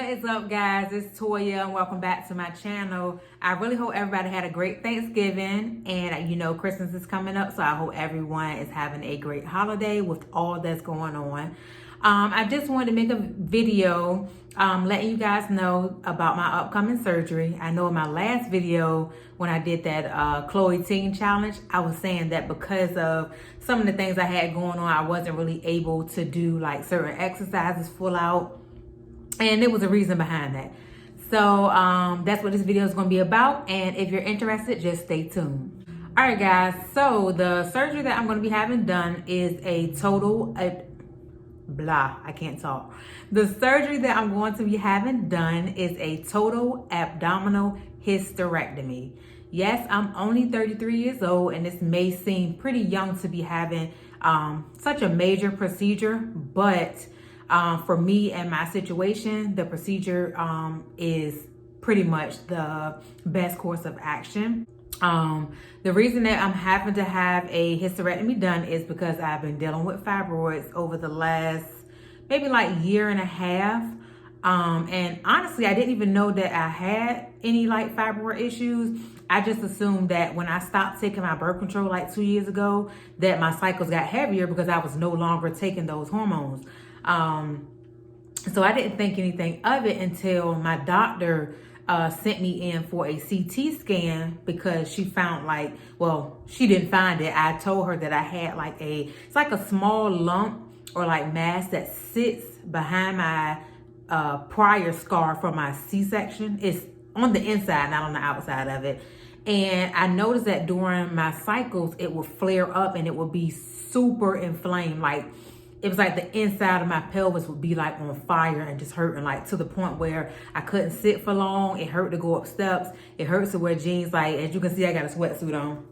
What is up, guys? It's Toya and welcome back to my channel. I really hope everybody had a great Thanksgiving, and you know Christmas is coming up, so I hope everyone is having a great holiday with all that's going on. I just wanted to make a video letting you guys know about my upcoming surgery. I know in my last video when I did that Chloe Teen Challenge, I was saying that because of some of the things I had going on, I wasn't really able to do like certain exercises full out. And there was a reason behind that. So that's what this video is going to be about. And if you're interested, just stay tuned. All right, guys. So the surgery that I'm going to be having done is a total... I can't talk. The surgery that I'm going to be having done is a total abdominal hysterectomy. Yes, I'm only 33 years old, and this may seem pretty young to be having such a major procedure, but for me and my situation, the procedure is pretty much the best course of action. The reason that I'm having to have a hysterectomy done is because I've been dealing with fibroids over the last maybe like year and a half. And honestly, I didn't even know that I had any like fibroid issues. I just assumed that when I stopped taking my birth control like 2 years ago, that my cycles got heavier because I was no longer taking those hormones. So I didn't think anything of it until my doctor sent me in for a CT scan because she found like, well, she didn't find it. I told her that I had like it's like a small lump or like mass that sits behind my prior scar from my C-section. It's on the inside, not on the outside of it. And I noticed that during my cycles, it would flare up and it would be super inflamed. Like, it was like the inside of my pelvis would be like on fire and just hurting, like to the point where I couldn't sit for long. It hurt to go up steps. It hurts to wear jeans. Like, as you can see, I got a sweatsuit on.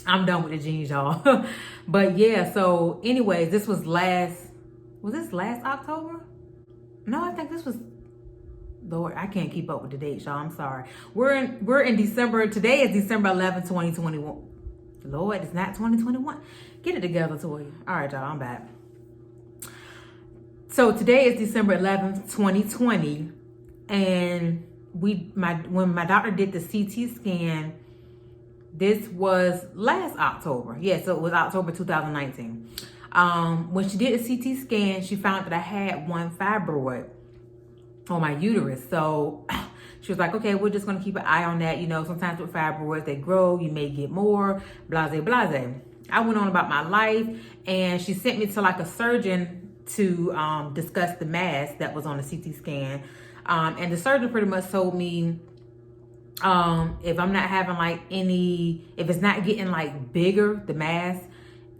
I'm done with the jeans, y'all. But yeah, so anyways, this was this last October? No, I think this was, Lord, I can't keep up with the dates, y'all. I'm sorry. We're in December. Today is December 11th, 2021. Lord, it's not 2021. Get it together, Toya. All right, y'all, I'm back. So today is December 11th, 2020, and when my doctor did the CT scan, this was last October. Yeah, so it was October 2019. When she did the CT scan, she found that I had one fibroid on my uterus. So she was like, okay, we're just going to keep an eye on that. You know, sometimes with fibroids, they grow, you may get more, blase, blase. I went on about my life, and she sent me to like a surgeon to discuss the mass that was on the CT scan. And the surgeon pretty much told me if I'm not having like if it's not getting like bigger, the mass,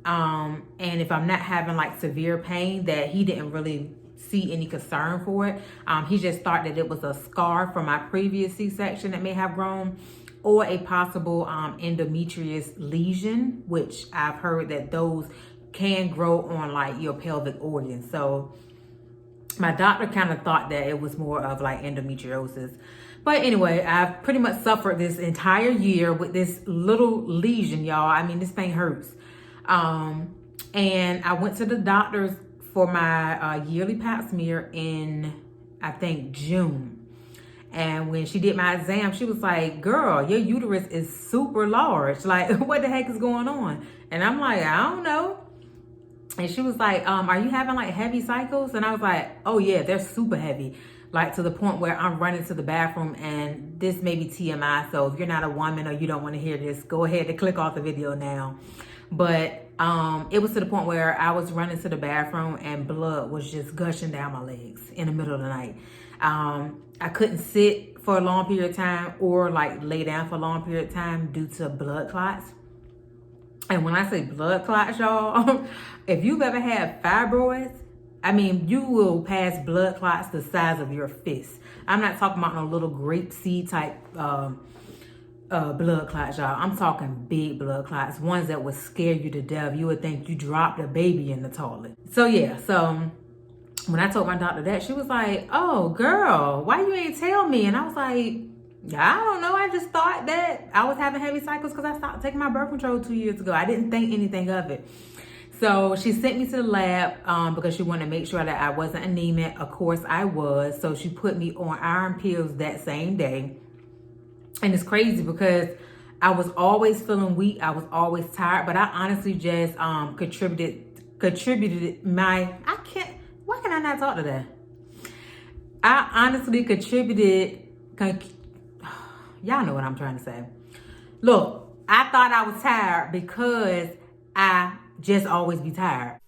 and if I'm not having like severe pain, that he didn't really see any concern for it. He just thought that it was a scar from my previous C-section that may have grown, or a possible endometrious lesion, which I've heard that those can grow on like your pelvic organs. So my doctor kind of thought that it was more of like endometriosis. But anyway, I've pretty much suffered this entire year with this little lesion, y'all. I mean, this thing hurts. And I went to the doctors for my yearly pap smear in, I think, June. And when she did my exam, she was like, girl, your uterus is super large. Like, what the heck is going on? And I'm like, I don't know. And she was like, are you having like heavy cycles? And I was like, oh yeah, they're super heavy. Like to the point where I'm running to the bathroom, and this may be TMI. So if you're not a woman or you don't want to hear this, go ahead and click off the video now. But it was to the point where I was running to the bathroom and blood was just gushing down my legs in the middle of the night. I couldn't sit for a long period of time or like lay down for a long period of time due to blood clots. And when I say blood clots, y'all, if you've ever had fibroids, I mean, you will pass blood clots the size of your fist. I'm not talking about no little grape seed type blood clots, y'all. I'm talking big blood clots, ones that would scare you to death. You would think you dropped a baby in the toilet. So yeah, so when I told my doctor that, she was like, oh, girl, why you ain't tell me? And I was like, I don't know. I just thought that I was having heavy cycles because I stopped taking my birth control 2 years ago. I didn't think anything of it. So she sent me to the lab because she wanted to make sure that I wasn't anemic. Of course I was. So she put me on iron pills that same day. And it's crazy because I was always feeling weak. I was always tired, but I honestly just contributed my, why can I not talk today? I honestly y'all know what I'm trying to say. Look, I thought I was tired because I just always be tired.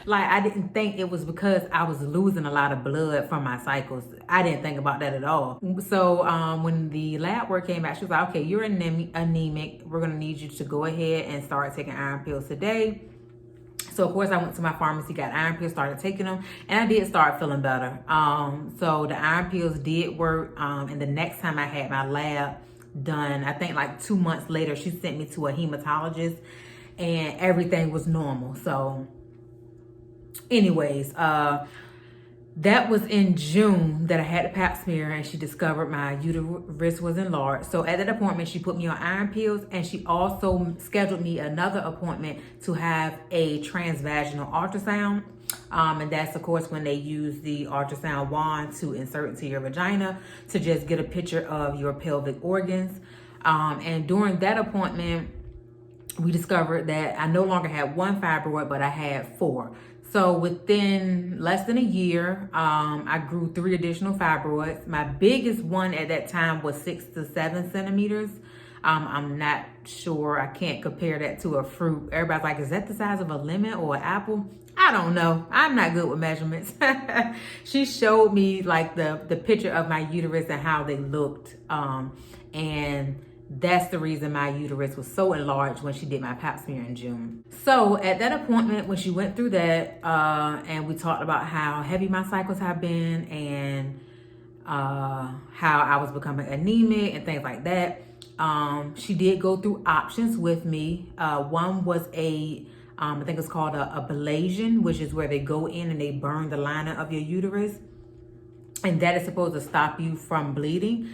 Like, I didn't think it was because I was losing a lot of blood from my cycles. I didn't think about that at all. So when the lab work came back, she was like, okay, you're anemic. We're going to need you to go ahead and start taking iron pills today. So of course I went to my pharmacy, got iron pills, started taking them, and I did start feeling better. So the iron pills did work. And the next time I had my lab done, I think like 2 months later, she sent me to a hematologist and everything was normal. So anyways, that was in June that I had the pap smear and she discovered my uterus was enlarged. So at that appointment, she put me on iron pills and she also scheduled me another appointment to have a transvaginal ultrasound. And that's of course when they use the ultrasound wand to insert into your vagina to just get a picture of your pelvic organs. And during that appointment, we discovered that I no longer had one fibroid, but I had 4. So within less than a year, I grew 3 additional fibroids. My biggest one at that time was 6 to 7 centimeters. I'm not sure. I can't compare that to a fruit. Everybody's like, is that the size of a lemon or an apple? I don't know. I'm not good with measurements. She showed me like the picture of my uterus and how they looked. And that's the reason my uterus was so enlarged when she did my pap smear in June. So at that appointment, when she went through that, and we talked about how heavy my cycles have been and how I was becoming anemic and things like that, she did go through options with me. One was I think it's called a ablation, which is where they go in and they burn the lining of your uterus. And that is supposed to stop you from bleeding.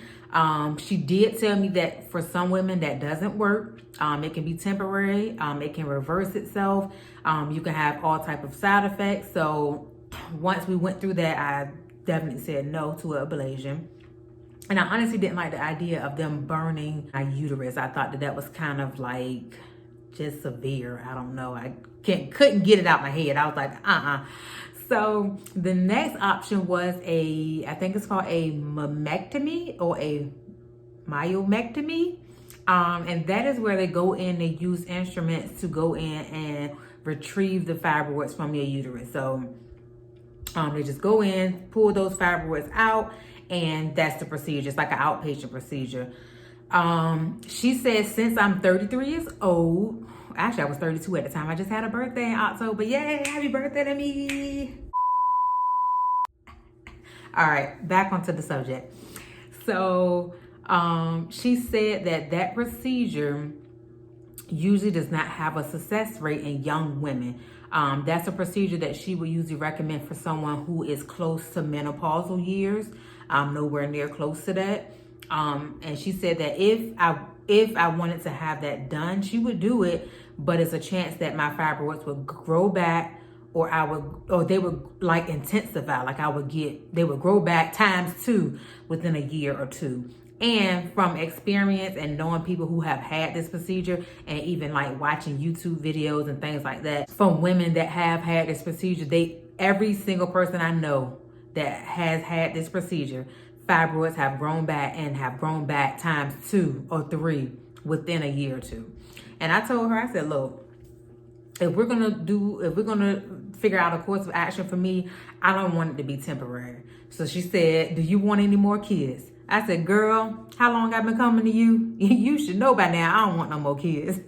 She did tell me that for some women that doesn't work. It can be temporary. It can reverse itself. You can have all type of side effects. So once we went through that, I definitely said no to an ablation. And I honestly didn't like the idea of them burning my uterus. I thought that was kind of like just severe. I don't know. I couldn't get it out my head. I was like, So the next option was I think it's called a mammectomy or a myomectomy. And that is where they go in, they use instruments to go in and retrieve the fibroids from your uterus. So they just go in, pull those fibroids out, and that's the procedure. It's like an outpatient procedure. She said since I'm 33 years old, actually I was 32 at the time. I just had a birthday in October. Yay, happy birthday to me. All right, back onto the subject. So she said that procedure usually does not have a success rate in young women. That's a procedure that she would usually recommend for someone who is close to menopausal years. I'm nowhere near close to that. And she said that if I wanted to have that done, she would do it, but it's a chance that my fibroids would grow back, or they would like intensify. Like they would grow back ×2 within a year or 2. And from experience and knowing people who have had this procedure, and even like watching YouTube videos and things like that from women that have had this procedure, every single person I know that has had this procedure, fibroids have grown back and have grown back ×2 or 3 within a year or 2. And I told her, I said, look, if we're gonna figure out a course of action for me, I don't want it to be temporary. So she said, do you want any more kids? I said, girl, how long I've been coming to you? You should know by now I don't want no more kids.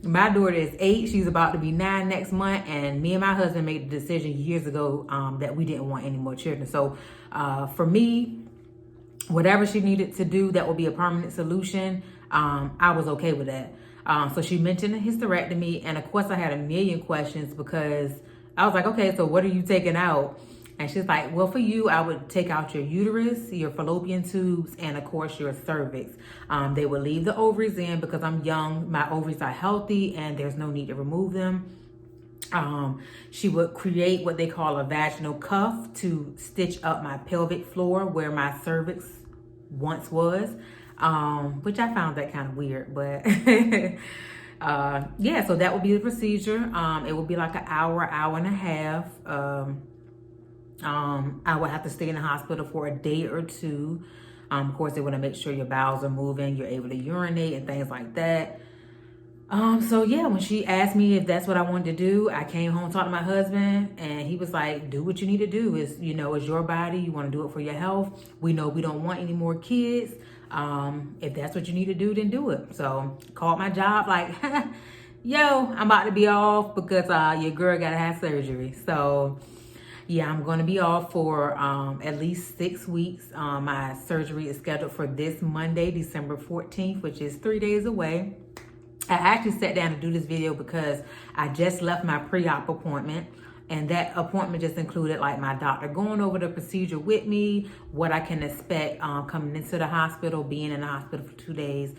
My daughter is 8. She's about to be 9 next month. And me and my husband made the decision years ago that we didn't want any more children. So for me, whatever she needed to do that would be a permanent solution, I was okay with that. So she mentioned a hysterectomy. And of course, I had a million questions because I was like, okay, so what are you taking out? And she's like, well, for you, I would take out your uterus, your fallopian tubes, and of course your cervix. They would leave the ovaries in because I'm young. My ovaries are healthy and there's no need to remove them. She would create what they call a vaginal cuff to stitch up my pelvic floor where my cervix once was, which I found that kind of weird, but yeah, so that would be the procedure. It would be like an hour and a half. I would have to stay in the hospital for a day or two. Of course, they want to make sure your bowels are moving, you're able to urinate and things like that. So yeah, when she asked me if that's what I wanted to do, I came home, talked to my husband, and he was like, do what you need to do. It's, you know, it's your body. You want to do it for your health. We know we don't want any more kids. If that's what you need to do, then do it. So called my job like, yo, I'm about to be off because your girl got to have surgery. So yeah, I'm going to be off for at least 6 weeks. My surgery is scheduled for this Monday, December 14th, which is 3 days away. I actually sat down to do this video because I just left my pre-op appointment, and that appointment just included like my doctor going over the procedure with me, what I can expect coming into the hospital, being in the hospital for 2 days,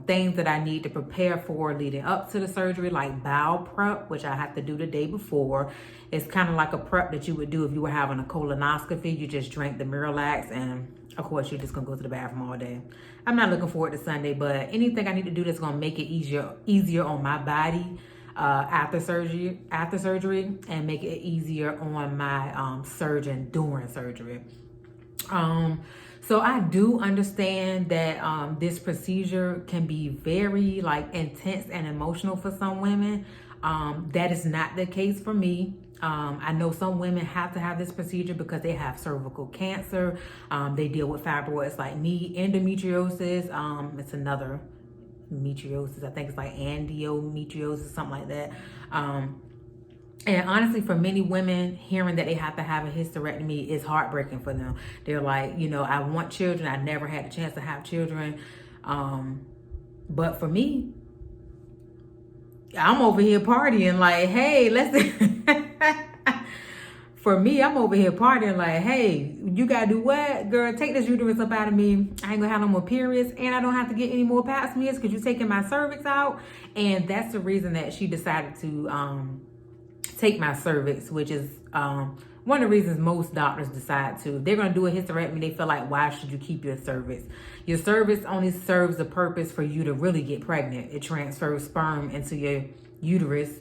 things that I need to prepare for leading up to the surgery, like bowel prep, which I have to do the day before. It's kind of like a prep that you would do if you were having a colonoscopy. You just drink the Miralax, and of course, you're just gonna go to the bathroom all day. I'm not looking forward to Sunday, but anything I need to do that's gonna make it easier on my body after surgery, and make it easier on my surgeon during surgery. So I do understand that this procedure can be very like intense and emotional for some women. That is not the case for me. I know some women have to have this procedure because they have cervical cancer. They deal with fibroids like me, endometriosis. It's another metriosis. I think it's like endometriosis, something like that. And honestly, for many women, hearing that they have to have a hysterectomy is heartbreaking for them. They're like, you know, I want children. I never had a chance to have children. But for me, I'm over here partying like, hey, for me, I'm over here partying like, hey, you gotta do what? Girl, take this uterus up out of me. I ain't gonna have no more periods, and I don't have to get any more pap smears because you're taking my cervix out. And that's the reason that she decided to take my cervix, which is one of the reasons most doctors decide to. If they're gonna do a hysterectomy, they feel like, why should you keep your cervix? Your cervix only serves the purpose for you to really get pregnant. It transfers sperm into your uterus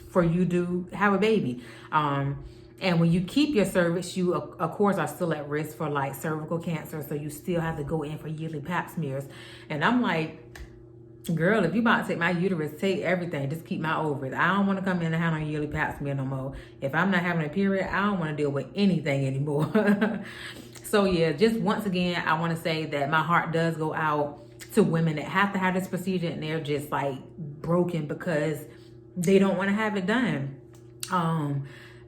for you to have a baby. And when you keep your cervix, you of course are still at risk for like cervical cancer. So you still have to go in for yearly pap smears. And I'm like, girl, if you about to take my uterus, take everything. Just keep my ovaries. I don't want to come in and have a yearly pap smear no more. If I'm not having a period, I don't want to deal with anything anymore. So yeah, just once again, I want to say that my heart does go out to women that have to have this procedure, and they're just like broken because they don't want to have it done.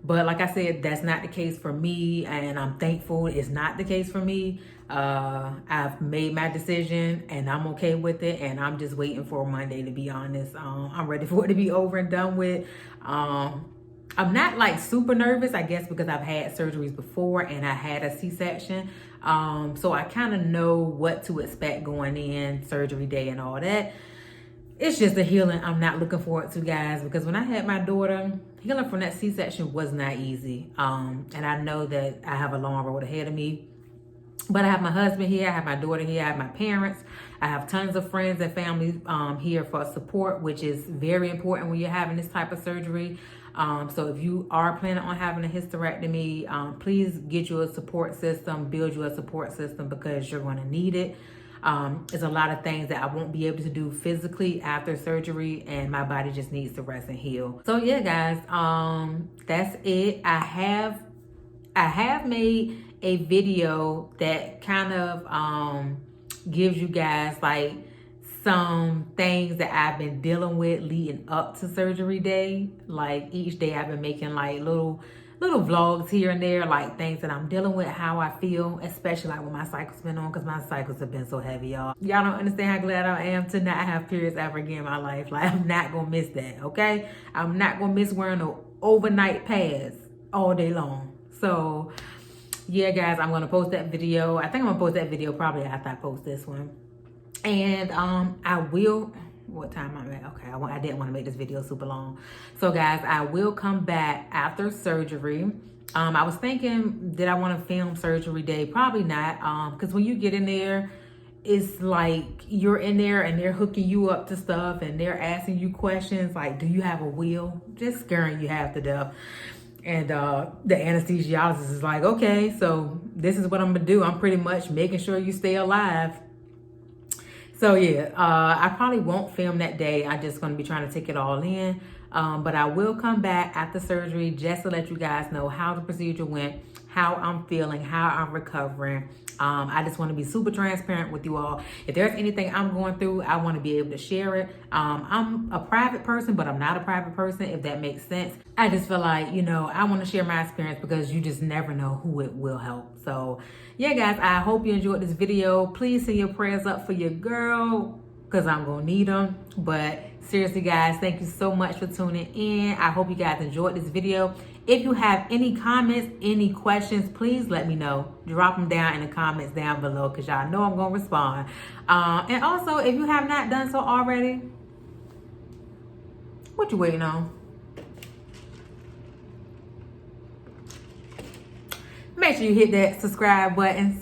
But like I said, that's not the case for me, and I'm thankful it's not the case for me. I've made my decision and I'm okay with it, and I'm just waiting for Monday, to be honest. I'm ready for it to be over and done with. I'm not like super nervous, I guess, because I've had surgeries before and I had a C-section. So I kind of know what to expect going in, surgery day and all that. It's just a healing I'm not looking forward to, guys, because when I had my daughter, healing from that C-section was not easy. And I know that I have a long road ahead of me. But I have my husband here, I have my daughter here, I have my parents, I have tons of friends and family here for support, which is very important when you're having this type of surgery. So if you are planning on having a hysterectomy, please get you a support system, build you a support system, because you're going to need it. There's a lot of things that I won't be able to do physically after surgery, and my body just needs to rest and heal. So yeah, guys, that's it. I have made a video that kind of gives you guys like some things that I've been dealing with leading up to surgery day. Like each day I've been making like little vlogs here and there, like things that I'm dealing with, how I feel, especially like when my cycle's been on, because my cycles have been so heavy, y'all. Y'all don't understand how glad I am to not have periods ever again in my life. Like, I'm not gonna miss that, okay? I'm not gonna miss wearing the overnight pads all day long. So yeah, guys, I'm gonna post that video. I think I'm gonna post that video probably after I post this one. And I will, what time I'm at? Okay, I didn't want to make this video super long. So guys, I will come back after surgery. I was thinking, did I want to film surgery day? Probably not, because when you get in there, it's like you're in there and they're hooking you up to stuff and they're asking you questions like, do you have a will? Just scaring you half to death. And the anesthesiologist is like, okay, so this is what I'm gonna do. I'm pretty much making sure you stay alive. So yeah, I probably won't film that day. I'm just gonna be trying to take it all in. But I will come back after surgery just to let you guys know how the procedure went, how I'm feeling, how I'm recovering. I just want to be super transparent with you all. If there's anything I'm going through, I want to be able to share it. I'm a private person, but I'm not a private person, if that makes sense. I just feel like, you know, I want to share my experience because you just never know who it will help. So yeah, guys, I hope you enjoyed this video. Please send your prayers up for your girl, because I'm going to need them. But seriously, guys, thank you so much for tuning in. I hope you guys enjoyed this video. If you have any comments, any questions, please let me know. Drop them down in the comments down below, because y'all know I'm going to respond. And also, if you have not done so already, what you waiting on? Make sure you hit that subscribe button.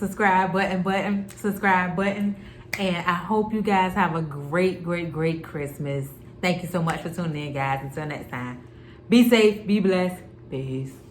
And I hope you guys have a great, great, great Christmas. Thank you so much for tuning in, guys. Until next time, be safe, be blessed. Peace.